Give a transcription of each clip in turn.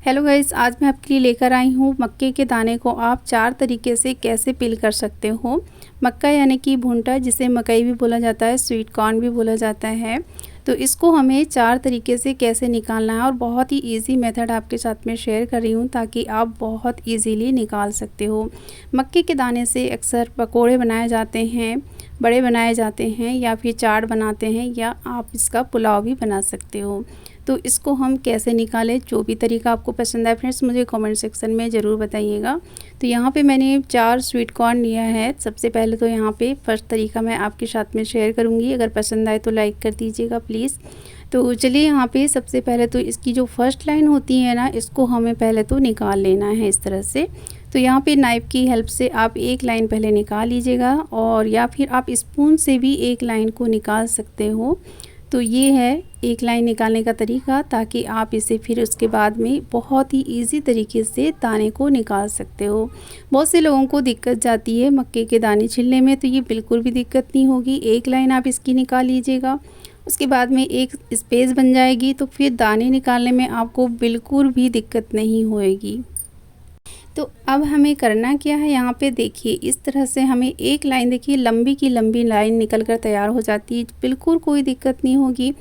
Hello guys, आज मैं आपके लिए लेकर आई हूँ मक्के के दाने को आप 4 तरीके से कैसे पील कर सकते हो। मक्का यानी कि भुट्टा, जिसे मकई भी बोला जाता है, स्वीट कॉर्न भी बोला जाता है। तो इसको हमें 4 तरीके से कैसे निकालना है और बहुत ही इजी मेथड आपके साथ में शेयर कर रही हूँ ताकि आप बहुत इजीली निकाल सकते हो। मक्के के दाने से अक्सर पकोड़े बनाए जाते हैं, बड़े बनाए जाते हैं या फिर चाट बनाते हैं, या आप इसका पुलाव भी बना सकते हो। तो इसको हम कैसे निकालें, जो भी तरीका आपको पसंद आए फ्रेंड्स मुझे कमेंट सेक्शन में ज़रूर बताइएगा। तो यहाँ पे मैंने 4 स्वीट कॉर्न लिया है। सबसे पहले तो यहाँ पे फर्स्ट तरीका मैं आपके साथ में शेयर करूँगी, अगर पसंद आए तो लाइक कर दीजिएगा प्लीज़। तो चलिए, यहाँ पे सबसे पहले तो इसकी जो फर्स्ट लाइन होती है ना, इसको हमें पहले तो निकाल लेना है इस तरह से। तो यहाँ पे नाइफ़ की हेल्प से आप एक लाइन पहले निकाल लीजिएगा, और या फिर आप स्पून से भी एक लाइन को निकाल सकते हो। तो ये है एक लाइन निकालने का तरीका, ताकि आप इसे फिर उसके बाद में बहुत ही इजी तरीके से दाने को निकाल सकते हो। बहुत से लोगों को दिक्कत जाती है मक्के के दाने छिलने में, तो ये बिल्कुल भी दिक्कत नहीं होगी। एक लाइन आप इसकी निकाल लीजिएगा, उसके बाद में एक स्पेस बन जाएगी, तो फिर दाने निकालने में आपको बिल्कुल भी दिक्कत नहीं होएगी। तो अब हमें करना क्या है, यहाँ पे देखिए इस तरह से हमें एक लाइन, देखिए लंबी की लंबी लाइन निकल कर तैयार हो जाती है। बिल्कुल कोई दिक्कत नहीं होगी,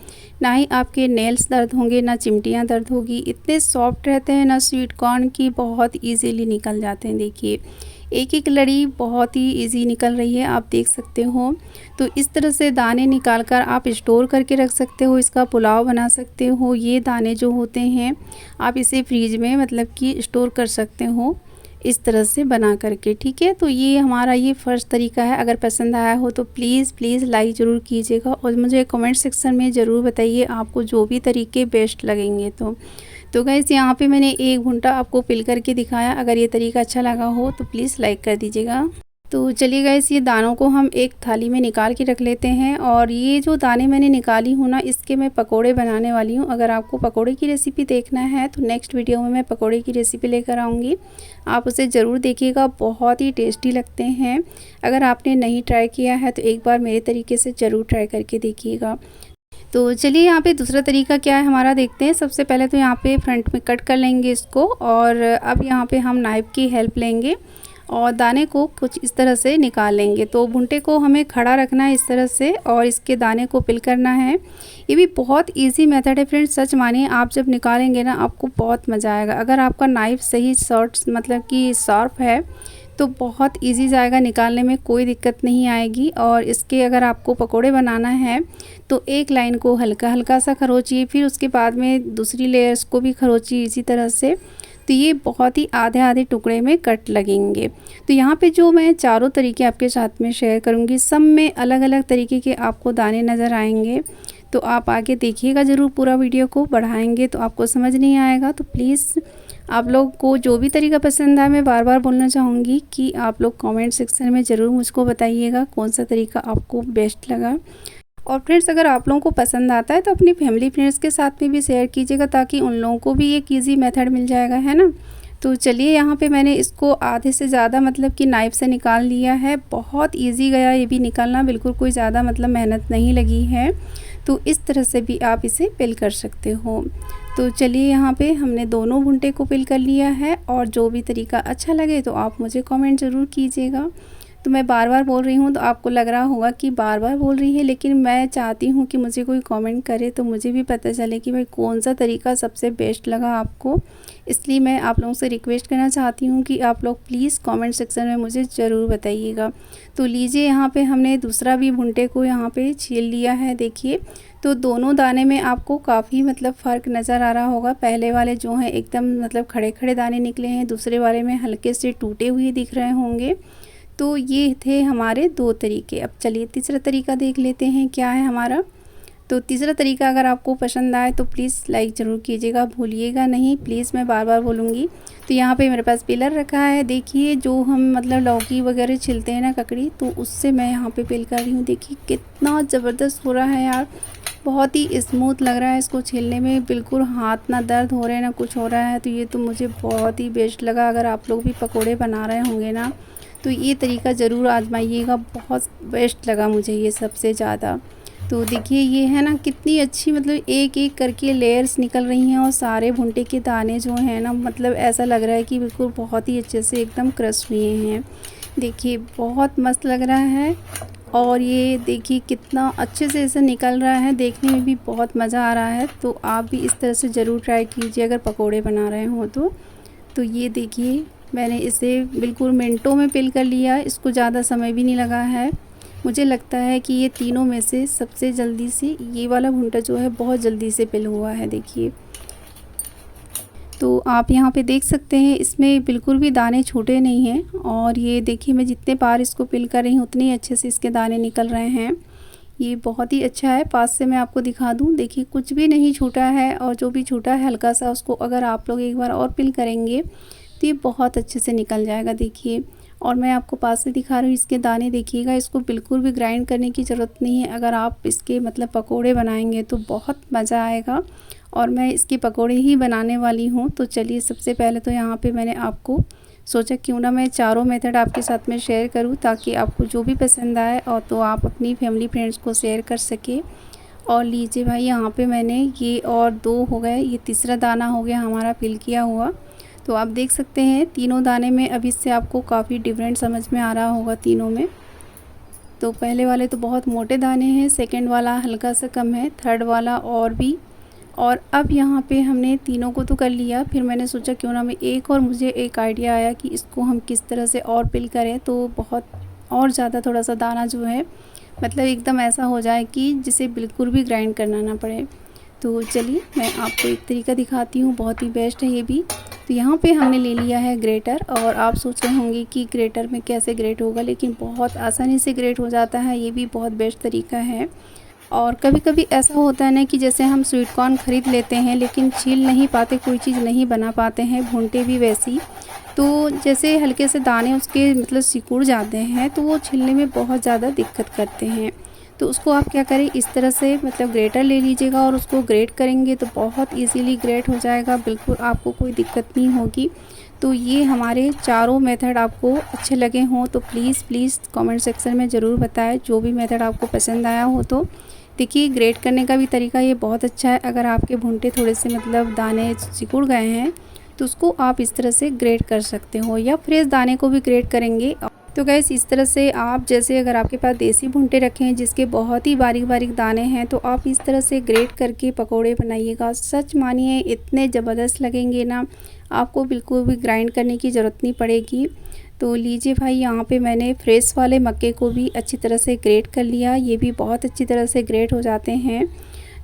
ना ही आपके नेल्स दर्द होंगे, ना चिमटियाँ दर्द होगी। इतने सॉफ्ट रहते हैं ना स्वीट कॉर्न की, बहुत इजीली निकल जाते हैं। देखिए एक एक लड़ी बहुत ही इजी निकल रही है, आप देख सकते हो। तो इस तरह से दाने निकाल कर आप स्टोर करके रख सकते हो, इसका पुलाव बना सकते हो। ये दाने जो होते हैं आप इसे फ्रीज में मतलब कि स्टोर कर सकते हो इस तरह से बना करके, ठीक है। तो ये हमारा ये फर्स्ट तरीका है। अगर पसंद आया हो तो प्लीज़ लाइक ज़रूर कीजिएगा, और मुझे कमेंट सेक्शन में ज़रूर बताइए आपको जो भी तरीके बेस्ट लगेंगे। तो गाइस, यहाँ पे मैंने एक भुट्टा आपको पिल करके दिखाया। अगर ये तरीका अच्छा लगा हो तो प्लीज़ लाइक कर दीजिएगा। तो चलिए गाइस, ये दानों को हम एक थाली में निकाल के रख लेते हैं, और ये जो दाने मैंने निकाली हूँ ना, इसके मैं पकोड़े बनाने वाली हूँ। अगर आपको पकोड़े की रेसिपी देखना है तो नेक्स्ट वीडियो में मैं पकोड़े की रेसिपी लेकर आऊँगी, आप उसे ज़रूर देखिएगा, बहुत ही टेस्टी लगते हैं। अगर आपने नहीं ट्राई किया है तो एक बार मेरे तरीके से ज़रूर ट्राई करके देखिएगा। तो चलिए, यहाँ पे दूसरा तरीका क्या है हमारा देखते हैं। सबसे पहले तो यहाँ पे फ्रंट में कट कर लेंगे इसको, और अब यहाँ पे हम नाइफ़ की हेल्प लेंगे और दाने को कुछ इस तरह से निकाल लेंगे। तो भुट्टे को हमें खड़ा रखना है इस तरह से, और इसके दाने को पिल करना है। ये भी बहुत इजी मेथड है फ्रेंड्स, सच मानिए आप जब निकालेंगे ना आपको बहुत मज़ा आएगा। अगर आपका नाइफ़ सही शॉर्ट मतलब कि शार्प है तो बहुत इजी जाएगा निकालने में, कोई दिक्कत नहीं आएगी। और इसके अगर आपको पकोड़े बनाना है तो एक लाइन को हल्का हल्का सा खरोचिए, फिर उसके बाद में दूसरी लेयर्स को भी खरोचिए इसी तरह से। तो ये बहुत ही आधे आधे टुकड़े में कट लगेंगे। तो यहाँ पे जो मैं चारों तरीके आपके साथ में शेयर करूँगी, सब में अलग अलग तरीके के आपको दाने नज़र आएंगे। तो आप आगे देखिएगा ज़रूर, पूरा वीडियो को बढ़ाएंगे तो आपको समझ नहीं आएगा। तो प्लीज़ आप लोग को जो भी तरीका पसंद आए, मैं बार बार बोलना चाहूँगी कि आप लोग कमेंट सेक्शन में ज़रूर मुझको बताइएगा कौन सा तरीका आपको बेस्ट लगा। और फ्रेंड्स, अगर आप लोगों को पसंद आता है तो अपनी फैमिली फ्रेंड्स के साथ में भी शेयर कीजिएगा, ताकि उन लोगों को भी एक ईजी मेथड मिल जाएगा, है ना। तो चलिए, यहाँ पे मैंने इसको आधे से ज़्यादा मतलब कि नाइफ़ से निकाल लिया है। बहुत इजी गया ये भी निकालना, बिल्कुल कोई ज़्यादा मतलब मेहनत नहीं लगी है। तो इस तरह से भी आप इसे पिल कर सकते हो। तो चलिए, यहाँ पे हमने दोनों भुट्टे को पिल कर लिया है, और जो भी तरीका अच्छा लगे तो आप मुझे कमेंट ज़रूर कीजिएगा। तो मैं बार बार बोल रही हूँ तो आपको लग रहा होगा कि बार बार बोल रही है, लेकिन मैं चाहती हूँ कि मुझे कोई कमेंट करे तो मुझे भी पता चले कि भाई कौन सा तरीका सबसे बेस्ट लगा आपको। इसलिए मैं आप लोगों से रिक्वेस्ट करना चाहती हूँ कि आप लोग प्लीज़ कमेंट सेक्शन में मुझे ज़रूर बताइएगा। तो लीजिए, यहाँ पे हमने दूसरा भी भुट्टे को यहाँ पे छील लिया है। देखिए, तो दोनों दाने में आपको काफ़ी मतलब फ़र्क नज़र आ रहा होगा। पहले वाले जो हैं एकदम मतलब खड़े खड़े दाने निकले हैं, दूसरे वाले में हल्के से टूटे हुए दिख रहे होंगे। तो ये थे हमारे 2 तरीके। अब चलिए तीसरा तरीका देख लेते हैं क्या है हमारा। तो तीसरा तरीका अगर आपको पसंद आए तो प्लीज़ लाइक ज़रूर कीजिएगा, भूलिएगा नहीं प्लीज़, मैं बार बार बोलूँगी। तो यहाँ पे मेरे पास पिलर रखा है। देखिए, जो हम मतलब लौकी वगैरह छिलते हैं ना ककड़ी, तो उससे मैं यहाँ पे पिल कर रही हूँ। देखिए कितना ज़बरदस्त हो रहा है यार, बहुत ही स्मूथ लग रहा है इसको छीलने में, बिल्कुल हाथ ना दर्द हो रहे हैं ना कुछ हो रहा है। तो ये तो मुझे बहुत ही बेस्ट लगा। अगर आप लोग भी पकोड़े बना रहे होंगे ना तो ये तरीका ज़रूर आजमाइएगा, बहुत बेस्ट लगा मुझे ये सबसे ज़्यादा। तो देखिए ये है ना कितनी अच्छी, मतलब एक एक करके लेयर्स निकल रही हैं और सारे भुट्टे के दाने जो हैं ना, मतलब ऐसा लग रहा है कि बिल्कुल बहुत ही अच्छे से एकदम क्रश हुए हैं। देखिए बहुत मस्त लग रहा है और ये देखिए कितना अच्छे से इसे निकल रहा है, देखने में भी बहुत मज़ा आ रहा है। तो आप भी इस तरह से ज़रूर ट्राई कीजिए अगर पकोड़े बना रहे हो तो ये देखिए मैंने इसे बिल्कुल मिनटों में पिल कर लिया, इसको ज़्यादा समय भी नहीं लगा है। मुझे लगता है कि ये तीनों में से सबसे जल्दी से ये वाला भुंटा जो है बहुत जल्दी से पिल हुआ है। देखिए तो आप यहाँ पे देख सकते हैं इसमें बिल्कुल भी दाने छूटे नहीं हैं और ये देखिए मैं जितने बार इसको पिल कर रही हूँ उतने ही अच्छे से इसके दाने निकल रहे हैं। ये बहुत ही अच्छा है। पास से मैं आपको दिखा दूँ, देखिए कुछ भी नहीं छूटा है और जो भी छूटा है हल्का सा उसको अगर आप लोग एक बार और पिल करेंगे तो ये बहुत अच्छे से निकल जाएगा। देखिए और मैं आपको पास से दिखा रही हूँ इसके दाने, देखिएगा इसको बिल्कुल भी ग्राइंड करने की ज़रूरत नहीं है। अगर आप इसके मतलब पकोड़े बनाएंगे तो बहुत मज़ा आएगा और मैं इसके पकोड़े ही बनाने वाली हूँ। तो चलिए सबसे पहले तो यहाँ पे मैंने आपको सोचा क्यों ना मैं चारों मेथड आपके साथ में शेयर करूँ ताकि आपको जो भी पसंद आए और तो आप अपनी फैमिली फ्रेंड्स को शेयर कर सके। और लीजिए भाई यहाँ पे मैंने ये और 2 हो गए, ये तीसरा दाना हो गया हमारा पिल किया हुआ। तो आप देख सकते हैं तीनों दाने में अब इससे आपको काफ़ी डिफरेंट समझ में आ रहा होगा तीनों में। तो पहले वाले तो बहुत मोटे दाने हैं, सेकंड वाला हल्का सा कम है, थर्ड वाला और भी। और अब यहाँ पे हमने तीनों को तो कर लिया, फिर मैंने सोचा क्यों ना मैं मुझे एक आइडिया आया कि इसको हम किस तरह से और पिल करें तो बहुत और ज़्यादा थोड़ा सा दाना जो है मतलब एकदम ऐसा हो जाए कि जिसे बिल्कुल भी ग्राइंड करना ना पड़े। तो चलिए मैं आपको एक तरीका दिखाती हूँ, बहुत ही बेस्ट है ये भी। तो यहाँ पे हमने ले लिया है ग्रेटर और आप सोच रहे होंगे कि ग्रेटर में कैसे ग्रेट होगा, लेकिन बहुत आसानी से ग्रेट हो जाता है, ये भी बहुत बेस्ट तरीका है। और कभी कभी ऐसा होता है ना कि जैसे हम स्वीट कॉर्न ख़रीद लेते हैं लेकिन छील नहीं पाते, कोई चीज़ नहीं बना पाते हैं, भुंटे भी वैसी। तो जैसे हल्के से दाने उसके मतलब सिकुड़ जाते हैं तो वो छीलने में बहुत ज़्यादा दिक्कत करते हैं। तो उसको आप क्या करें, इस तरह से मतलब ग्रेटर ले लीजिएगा और उसको ग्रेट करेंगे तो बहुत इजीली ग्रेट हो जाएगा, बिल्कुल आपको कोई दिक्कत नहीं होगी। तो ये हमारे चारों मेथड आपको अच्छे लगे हों तो प्लीज़ कमेंट सेक्शन में ज़रूर बताएं जो भी मेथड आपको पसंद आया हो। तो देखिए ग्रेट करने का भी तरीका ये बहुत अच्छा है। अगर आपके भुंटे थोड़े से मतलब दाने सिकुड़ गए हैं तो उसको आप इस तरह से ग्रेट कर सकते हो या फ्रेश दाने को भी ग्रेट करेंगे। तो गैस इस तरह से आप जैसे अगर आपके पास देसी भुंटे रखे हैं जिसके बहुत ही बारीक बारीक दाने हैं तो आप इस तरह से ग्रेट करके पकोड़े बनाइएगा। सच मानिए इतने ज़बरदस्त लगेंगे ना, आपको बिल्कुल भी ग्राइंड करने की ज़रूरत नहीं पड़ेगी। तो लीजिए भाई यहाँ पे मैंने फ्रेश वाले मक्के को भी अच्छी तरह से ग्रेट कर लिया, ये भी बहुत अच्छी तरह से ग्रेट हो जाते हैं।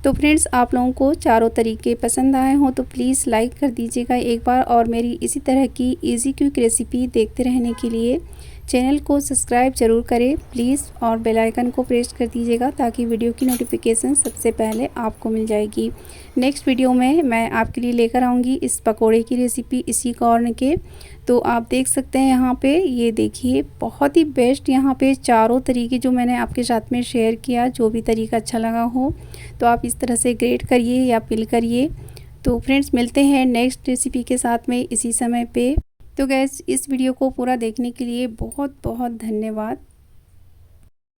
तो फ्रेंड्स आप लोगों को चारों तरीके पसंद आए हों तो प्लीज़ लाइक कर दीजिएगा एक बार और मेरी इसी तरह की इजी क्विक रेसिपी देखते रहने के लिए चैनल को सब्सक्राइब ज़रूर करें प्लीज़ और बेल आइकन को प्रेस कर दीजिएगा ताकि वीडियो की नोटिफिकेशन सबसे पहले आपको मिल जाएगी। नेक्स्ट वीडियो में मैं आपके लिए लेकर आऊँगी इस पकोड़े की रेसिपी इसी कॉर्न के। तो आप देख सकते हैं यहाँ पे ये देखिए बहुत ही बेस्ट यहाँ पे चारों तरीके जो मैंने आपके साथ में शेयर किया, जो भी तरीका अच्छा लगा हो तो आप इस तरह से ग्रेट करिए या पिल करिए। तो फ्रेंड्स मिलते हैं नेक्स्ट रेसिपी के साथ में इसी समय पे। तो गैस इस वीडियो को पूरा देखने के लिए बहुत बहुत धन्यवाद।